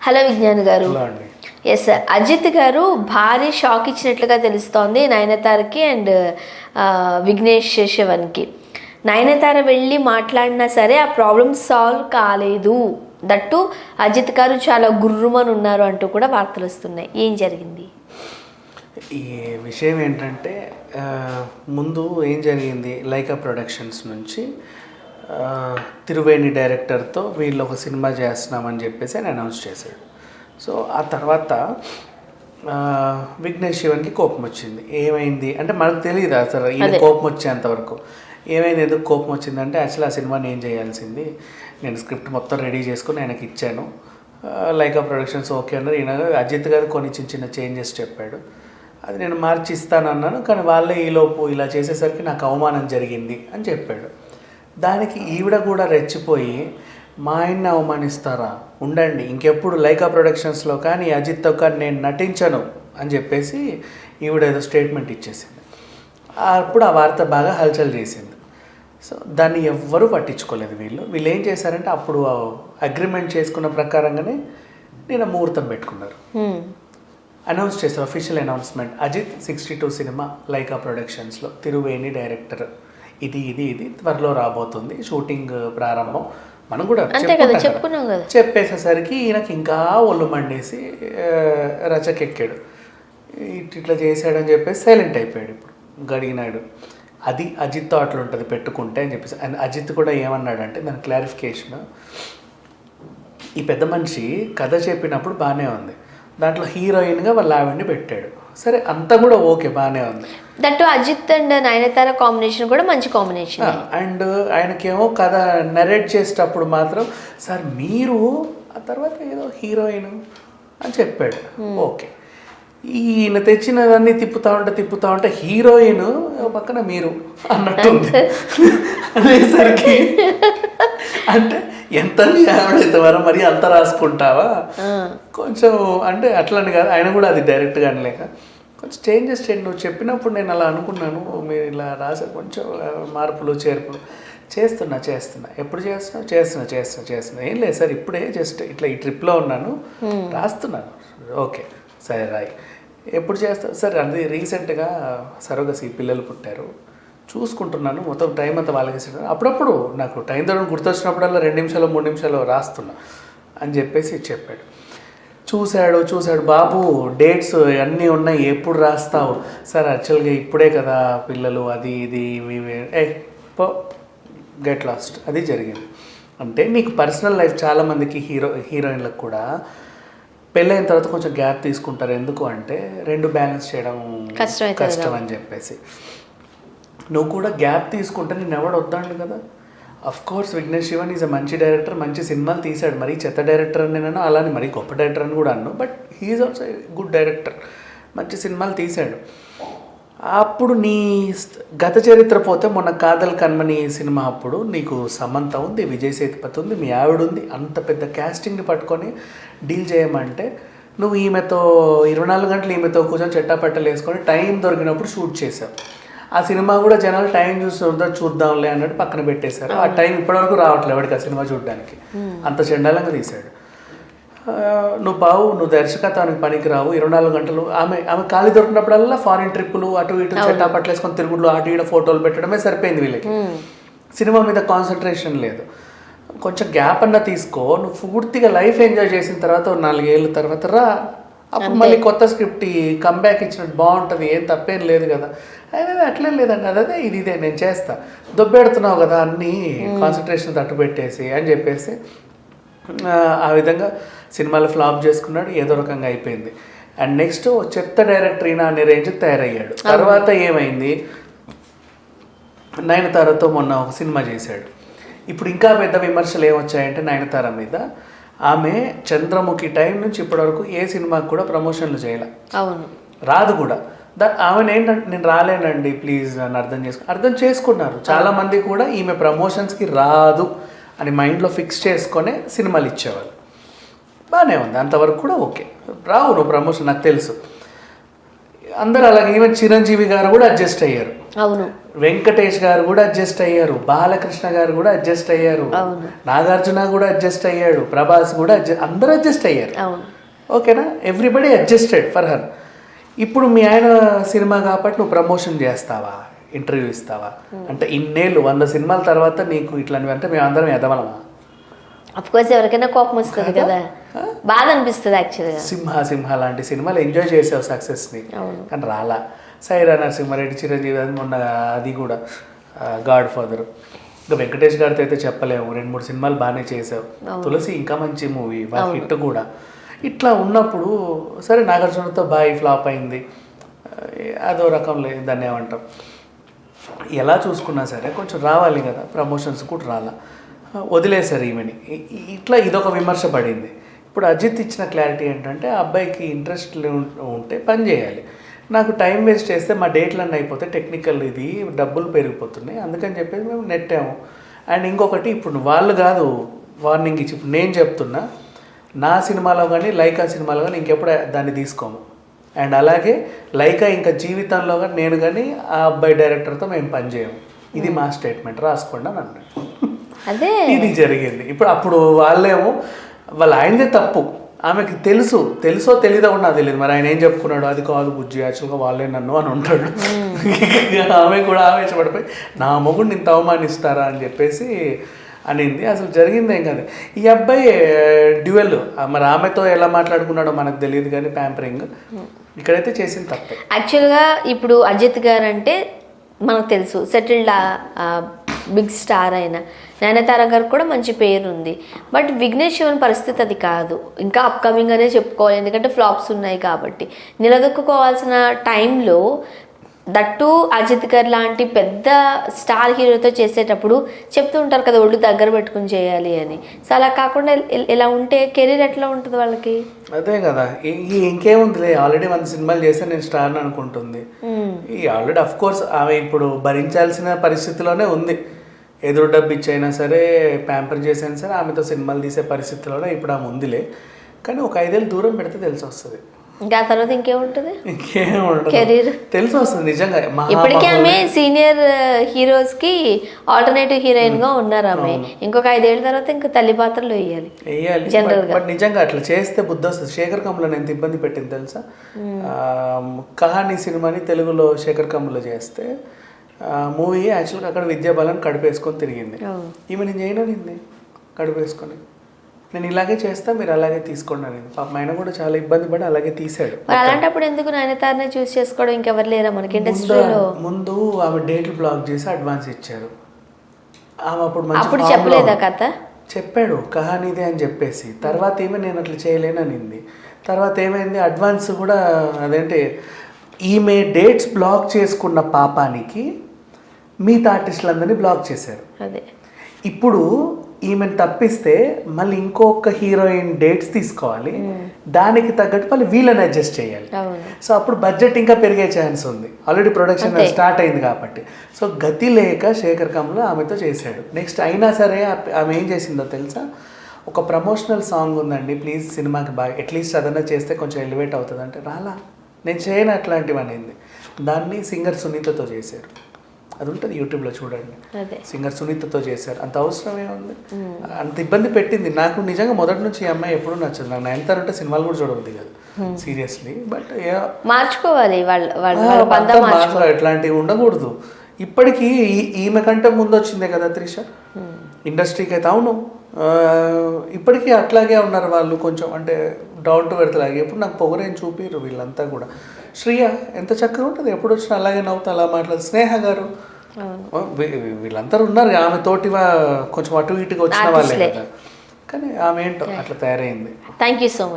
Hello Vignan గారు. Yes sir, Ajit గారు భారీ షాక్ ఇచ్చినట్లుగా తెలుస్తోంది నయనతారకి అండ్ విఘ్నేష్ శివన్కి. నయనతార వెళ్ళి మాట్లాడినా సరే ఆ ప్రాబ్లం సాల్వ్ కాలేదు, దట్టు అజిత్ గారు చాలా గుర్రుమని ఉన్నారు అంటూ కూడా వార్తలు వస్తున్నాయి. ఏం జరిగింది? ఈ విషయం ఏంటంటే ముందు ఏం జరిగింది, లైకా ప్రొడక్షన్స్ నుంచి తిరువేణి డైరెక్టర్తో వీళ్ళు ఒక సినిమా చేస్తున్నామని చెప్పేసి ఆయన అనౌన్స్ చేశాడు. సో ఆ తర్వాత విఘ్నేష్ శివన్కి కోపం వచ్చింది. ఏమైంది అంటే మనకు తెలియదు అసలు ఈయన కోపం వచ్చేంతవరకు. ఏమైంది, ఎందుకు కోపం వచ్చిందంటే యాక్చువల్లీ ఆ సినిమా నేను చేయాల్సింది, నేను స్క్రిప్ట్ మొత్తం రెడీ చేసుకుని ఆయనకి ఇచ్చాను. లైకా ప్రొడక్షన్స్ ఓకే అన్నారు. ఈయన అజిత్ గారు కొన్ని చిన్న చిన్న చేంజెస్ చెప్పాడు, అది నేను మార్చి ఇస్తానన్నాను, కానీ వాళ్ళే ఈలోపు ఇలా చేసేసరికి నాకు అవమానం జరిగింది అని చెప్పాడు. దానికి ఈవిడ కూడా రెచ్చిపోయి మా ఆయన్ని అవమానిస్తారా, ఉండండి ఇంకెప్పుడు లైకా ప్రొడక్షన్స్లో కానీ అజిత్తో కానీ నేను నటించను అని చెప్పేసి ఈవిడ ఏదో స్టేట్మెంట్ ఇచ్చేసింది. అప్పుడు ఆ వార్త బాగా హల్చల్ చేసింది. సో దాన్ని ఎవ్వరూ పట్టించుకోలేదు. వీళ్ళు ఏం చేశారంటే అప్పుడు అగ్రిమెంట్ చేసుకున్న ప్రకారంగానే నేను ముహూర్తం పెట్టుకున్నారు, అనౌన్స్ చేశారు, official announcement. Ajith 62 cinema Lyca ప్రొడక్షన్స్లో తిరువేణి డైరెక్టర్, ఇది త్వరలో రాబోతుంది, షూటింగ్ ప్రారంభం. మనం కూడా చెప్పేసేసరికి ఈయనకి ఇంకా ఒళ్ళు మండేసి రచకెక్కాడు, ఇట్లా చేశాడని చెప్పేసి సైలెంట్ అయిపోయాడు. ఇప్పుడు గడిగినాడు. అది అజిత్తో అట్లా ఉంటుంది పెట్టుకుంటే అని చెప్పేసి. అండ్ అజిత్ కూడా ఏమన్నాడంటే దాని క్లారిఫికేషన్, ఈ పెద్ద మనిషి కథ చెప్పినప్పుడు బాగానే ఉంది, దాంట్లో హీరోయిన్గా వాళ్ళ ఆవిడ్ని పెట్టాడు, సరే అంతా కూడా ఓకే బాగానే ఉంది. That Ajith and Nayanthara combination కూడా మంచి కాంబినేషన్. అండ్ ఆయనకేమో కథ నరేట్ చేసేటప్పుడు మాత్రం సార్ మీరు ఆ తర్వాత ఏదో హీరోయిన్ అని చెప్పాడు. ఓకే, ఈయన తెచ్చినవన్నీ తిప్పుతా ఉంటే హీరోయిన్ పక్కన మీరు అన్నట్టుంది అనేసరికి అంటే ఎంత ఆవిడైతే వరం మరి అంత రాసుకుంటావా కొంచెం అంటే అట్లని కాదు, ఆయన కూడా అది డైరెక్ట్గా అనలేక కొంచెం చేంజెస్ చేయండి. నువ్వు చెప్పినప్పుడు నేను అలా అనుకున్నాను, మీరు ఇలా రాసారు, కొంచెం మార్పులు చేర్పులు చేస్తున్నా. ఎప్పుడు చేస్తున్నా ఏం లేదు సార్, ఇప్పుడే జస్ట్ ఇట్లా ఈ ట్రిప్లో ఉన్నాను, రాస్తున్నాను. ఓకే సరే రాయి. ఎప్పుడు చేస్తావు సార్? అది రీసెంట్గా సరోగసి పిల్లలు పుట్టారు, చూసుకుంటున్నాను, మొత్తం టైం అంతా వాళ్ళకి ఇస్తాను, అప్పుడప్పుడు నాకు టైం దొరకని గుర్తొచ్చినప్పుడల్లా 2 నిమిషాలు 3 నిమిషాలు రాస్తున్నా అని చెప్పేసి చెప్పాడు. చూశాడు, బాబు డేట్స్ అన్నీ ఉన్నాయి, ఎప్పుడు రాస్తావు సార్? యాక్చువల్గా ఇప్పుడే కదా పిల్లలు, అది ఇది పో గెట్ లాస్ట్. అది జరిగింది. అంటే నీకు పర్సనల్ లైఫ్ చాలామందికి హీరోయిన్లకు కూడా పెళ్ళైన తర్వాత కొంచెం గ్యాప్ తీసుకుంటారు. ఎందుకు అంటే 2 బ్యాలెన్స్ చేయడం కష్టం అని చెప్పేసి. నువ్వు కూడా గ్యాప్ తీసుకుంటే నేను ఎవడు వద్దాను కదా. Of course Vignesh Shivan is a మంచి డైరెక్టర్, మంచి సినిమాలు తీశాడు. మరీ చెత్త డైరెక్టర్ అని నేను అలానే మరీ గొప్ప డైరెక్టర్ అని కూడా అన్నాను, but he's also good director, మంచి సినిమాలు తీశాడు. అప్పుడు నీ గత చరిత్ర పోతే మొన్న కాదల్ కన్మని సినిమా అప్పుడు నీకు సమంత ఉంది, విజయ్ సేతుపతి ఉంది, మీ ఆవిడ ఉంది, అంత పెద్ద క్యాస్టింగ్ని పట్టుకొని డీల్ చేయమంటే నువ్వు ఈమెతో 24 గంటలు ఈమెతో కూర్చొని చెట్టాపట్టలు వేసుకొని టైం దొరికినప్పుడు షూట్ చేసావు. ఆ సినిమా కూడా జనాలు టైం చూద్దాంలే అన్నట్టు పక్కన పెట్టేశారు. ఆ టైం ఇప్పటివరకు రావట్లేదు వాడికి ఆ సినిమా చూడడానికి, అంత చెండాలంగా తీశాడు. నువ్వు దర్శకత్వానికి పనికి రావు, 24 గంటలు ఆమె ఖాళీ దొరికినప్పుడల్లా ఫారిన్ ట్రిప్పులు అటు ఇటు చెట్టాపట్లు వేసుకొని తిరుగుళ్ళు అటు ఇటు ఫోటోలు పెట్టడమే సరిపోయింది వీళ్ళకి. సినిమా మీద కాన్సన్ట్రేషన్ లేదు. కొంచెం గ్యాప్ అన్నా తీసుకో, నువ్వు పూర్తిగా లైఫ్ ఎంజాయ్ చేసిన తర్వాత 4 ఏళ్ళ తర్వాత రా, అప్పుడు మళ్ళీ కొత్త స్క్రిప్ట్ కంబ్యాక్ ఇచ్చినట్టు బాగుంటుంది, ఏం తప్పేం లేదు కదా. అయితే అట్లే లేదండి, అదే ఇదే నేను చేస్తా, దొబ్బెడుతున్నావు కదా అన్నీ కాన్సన్ట్రేషన్ తట్టు పెట్టేసి అని చెప్పేసి ఆ విధంగా సినిమాలు ఫ్లాప్ చేసుకున్నాడు. ఏదో రకంగా అయిపోయింది. అండ్ నెక్స్ట్ చెత్త డైరెక్టర్ అయినా అనే రేంజ్కి తయారయ్యాడు. తర్వాత ఏమైంది, నయనతారతో మొన్న ఒక సినిమా చేశాడు. ఇప్పుడు ఇంకా పెద్ద విమర్శలు ఏమొచ్చాయంటే నయనతార మీద, ఆమె చంద్రముఖి టైం నుంచి ఇప్పటివరకు ఏ సినిమాకి కూడా ప్రమోషన్లు చేయాల, రాదు కూడా. ఆమెను ఏంటంటే నేను రాలేనండి ప్లీజ్ నన్ను అర్థం చేసుకున్నారు చాలామంది కూడా. ఈమె ప్రమోషన్స్కి రాదు అని మైండ్లో ఫిక్స్ చేసుకొనే సినిమాలు ఇచ్చేవాళ్ళు. బాగానే ఉంది, అంతవరకు కూడా ఓకే. రావు నువ్వు ప్రమోషన్, నాకు తెలుసు. అందరూ అలాగే, ఈవెన్ చిరంజీవి గారు కూడా అడ్జస్ట్ అయ్యారు, అవును, వెంకటేష్ గారు కూడా అడ్జస్ట్ అయ్యారు, బాలకృష్ణ గారు కూడా అడ్జస్ట్ అయ్యారు, అవును, నాగార్జున కూడా అడ్జస్ట్ అయ్యాడు, ప్రభాస్ కూడా అందరూ అడ్జస్ట్ అయ్యారు. అవును. ఓకేనా, ఎవ్రీబడి అడ్జస్టెడ్ ఫర్ హర్. ఇప్పుడు మీ ఆయన సినిమా కాబట్టి నువ్వు ప్రమోషన్ చేస్తావా, ఇంటర్వ్యూ ఇస్తావా అంటే ఇన్నేళ్ళు 100 సినిమాల తర్వాత నీకు ఇట్లాంటివి అంటే మేము అందరం ఎదవలమా? అఫ్ కోర్స్ ఎవరికైనా కోపం వస్తుంది కదా, బాధ అనిపిస్తుంది యాక్చువల్గా. సింహ లాంటి సినిమాలు ఎంజాయ్ చేసావు సక్సెస్ని, కానీ రాలా. సైరా నరసింహారెడ్డి, చిరంజీవి, అది మొన్న అది కూడా గాడ్ ఫాదర్. ఇంకా వెంకటేష్ గారితో అయితే చెప్పలేము, 2-3 సినిమాలు బాగానే చేసావు. తులసి ఇంకా మంచి మూవీ, బాగా హిట్ కూడా. ఇట్లా ఉన్నప్పుడు సరే నాగార్జునతో బాగా ఫ్లాప్ అయింది, అదో రకం లేదు, దాన్ని ఏమంటాం. ఎలా చూసుకున్నా సరే కొంచెం రావాలి కదా, ప్రమోషన్స్ కూడా రాలా, వదిలేశారు ఈమెని. ఇట్లా ఇదొక విమర్శ పడింది. ఇప్పుడు అజిత్ ఇచ్చిన క్లారిటీ ఏంటంటే ఆ అబ్బాయికి ఇంట్రెస్ట్ ఉంటే పని చేయాలి, నాకు టైం వేస్ట్ చేస్తే మా డేట్లన్నీ అయిపోతే టెక్నికల్ ఇది డబ్బులు పెరిగిపోతున్నాయి, అందుకని చెప్పేసి మేము నెట్టాము. అండ్ ఇంకొకటి, ఇప్పుడు వాళ్ళు కాదు వార్నింగ్ ఇచ్చి, ఇప్పుడు నేను చెప్తున్నా, నా సినిమాలో కానీ లైకా సినిమాలో కానీ ఇంకెప్పుడు దాన్ని తీసుకోము. అండ్ అలాగే లైకా ఇంకా జీవితంలో కానీ నేను కానీ ఆ అబ్బాయి డైరెక్టర్తో మేము పనిచేయము, ఇది మా స్టేట్మెంట్, రాసుకోండి అని అన్నాడు. అదే ఇది జరిగింది. అప్పుడు వాళ్ళేమో వాళ్ళ ఆయనదే తప్పు, ఆమెకి తెలుసో తెలీదో కూడా నాకు తెలియదు, మరి ఆయన ఏం చెప్పుకున్నాడు, అది కాదు బుజ్జి యాక్చువల్గా వాళ్ళే నన్ను అని ఉంటాడు. ఆమె కూడా ఆవేశపడిపోయి నా మొగుడు ఇంత అవమానిస్తారా అని చెప్పేసి అనింది. అసలు జరిగింది ఏం కాదు. ఈ అబ్బాయి డ్యూయల్, మరి ఆమెతో ఎలా మాట్లాడుకున్నాడో మనకు తెలియదు, కానీ ప్యాంపరింగ్ ఇక్కడైతే చేసింది తప్పే. యాక్చువల్గా ఇప్పుడు అజిత్ గారు అంటే మనకు తెలుసు, సెటిల్డ్ బిగ్ స్టార్ అయిన. నయనతార గారికి కూడా మంచి పేరు ఉంది. బట్ విఘ్నేష్ శివన్ పరిస్థితి అది కాదు, ఇంకా అప్కమింగ్ అనే చెప్పుకోవాలి, ఎందుకంటే ఫ్లాప్స్ ఉన్నాయి కాబట్టి. నిలదొక్కుకోవాల్సిన టైంలో దట్టు అజిత్ గారు లాంటి పెద్ద స్టార్ హీరోతో చేసేటప్పుడు చెప్తూ ఉంటారు కదా, ఒళ్ళు దగ్గర పెట్టుకుని చేయాలి అని. సో అలా కాకుండా ఇలా ఉంటే కెరీర్ ఎట్లా ఉంటుంది వాళ్ళకి? అదే కదా, ఇంకేముందిలే, ఆల్రెడీ 100 సినిమాలు చేస్తే నేను స్టార్ అనుకుంటుంది. ఈ ఆల్రెడీ అఫ్ కోర్స్ ఆమె ఇప్పుడు భరించాల్సిన పరిస్థితిలోనే ఉంది. ఎదురు డబ్బు ఇచ్చైనా సరే, ప్యాంపర్ చేసైనా సరే, ఆమెతో సినిమాలు తీసే పరిస్థితిలోనే ఇప్పుడు ఆమె ఉందిలే. కానీ ఒక 5 ఏళ్ళు దూరం పెడితే తెలిసి వస్తుంది, ఇంకా తర్వాత ఇంకేముంటుంది, ఇంకేముంటుంది, కెరీర్ తెలిసి వస్తుంది నిజంగా. ఇప్పటికే ఆమె సీనియర్ హీరోస్ కి ఆల్టర్నేటివ్ హీరోయిన్ గా ఉన్నారు. ఆమె ఇంకొక 5 ఏళ్ళ తర్వాత ఇంకా తల్లి పాత్రలు వేయాలి జనరల్ గా. బట్ నిజంగా అట్లా చేస్తే బుద్ధి వస్తుంది. శేఖర్ కమ్ములను ఎంత ఇబ్బంది పెట్టింది తెలుసా? కహానీ సినిమాని తెలుగులో శేఖర్ కమ్ములో చేస్తే మూవీ యాక్చువల్గా అక్కడ విద్యాబాలను కడుపేసుకొని తిరిగింది. ఈమె నేను చేయననింది, కడుపేసుకొని నేను ఇలాగే చేస్తా, మీరు అలాగే తీసుకోండి అనేది. పాపం ఆయన కూడా చాలా ఇబ్బంది పడి అలాగే తీసాడు. అలాంటప్పుడు ఎందుకు నయనతారనే చూస్ చేసుకోవడం, ఇంకెవరు లేరా మనకి ఇండస్ట్రీలో? ముందు ఆమె డేట్లు బ్లాక్ చేసి అడ్వాన్స్ ఇచ్చారు. ఆమె అప్పుడు చెప్పలేదా కథ? చెప్పాడు కహానీదే అని చెప్పేసి. తర్వాత ఏమో నేను అట్లా చేయలేననింది. తర్వాత ఏమైంది, అడ్వాన్స్ కూడా అదేంటి, ఈమె డేట్స్ బ్లాక్ చేసుకున్న పాపానికి మిగతా ఆర్టిస్టులందరినీ బ్లాక్ చేశారు. అదే ఇప్పుడు ఈమెను తప్పిస్తే మళ్ళీ ఇంకొక హీరోయిన్ డేట్స్ తీసుకోవాలి, దానికి తగ్గట్టు మళ్ళీ వీళ్ళని అడ్జస్ట్ చేయాలి. సో అప్పుడు బడ్జెట్ ఇంకా పెరిగే ఛాన్స్ ఉంది, ఆల్రెడీ ప్రొడక్షన్ స్టార్ట్ అయింది కాబట్టి. సో గతి లేక శేఖర్ కమ్ములు ఆమెతో చేశాడు. నెక్స్ట్ అయినా సరే ఆమె ఏం చేసిందో తెలుసా, ఒక ప్రమోషనల్ సాంగ్ ఉందండి ప్లీజ్ సినిమాకి బాగా అట్లీస్ట్ అదన్నా చేస్తే కొంచెం ఎలివేట్ అవుతుంది అంటే రాలా, నేను చేయను అట్లాంటివి అనేది. దాన్ని సింగర్ సునీతతో చేశారు, అది ఉంటుంది యూట్యూబ్లో చూడండి. సింగర్ సునీతతో చేశారు. అంత అవసరమే ఉంది, అంత ఇబ్బంది పెట్టింది. నాకు నిజంగా మొదటి నుంచి ఈ అమ్మాయి ఎప్పుడూ నచ్చదు. నాకు నయనతార అంటే సినిమాలు కూడా చూడవద్దు కదా సీరియస్లీ. బట్ మార్చుకోవాలి, ఇట్లాంటివి ఉండకూడదు. ఇప్పటికీ ఈమె కంటే ముందు వచ్చిందే కదా త్రిష ఇండస్ట్రీకి అయితే. అవును, ఇప్పటికీ అట్లాగే ఉన్నారు వాళ్ళు, కొంచెం అంటే డౌన్ టు ఎర్త్ లాగే. ఎప్పుడు నాకు పొగరేం చూపిరు వీళ్ళంతా కూడా. శ్రియ ఎంత చక్కగా ఉంటుంది, ఎప్పుడు వచ్చినా అలాగే నవ్వుతా అలా మాట్లాడు. స్నేహ గారు, వీళ్ళందరూ ఉన్నారు ఆమె తోటి కొంచెం అటు ఇటుగా వచ్చిన వాళ్ళే కదా, కానీ ఆమె ఏంటో అట్లా తయారైంది. Thank you so much.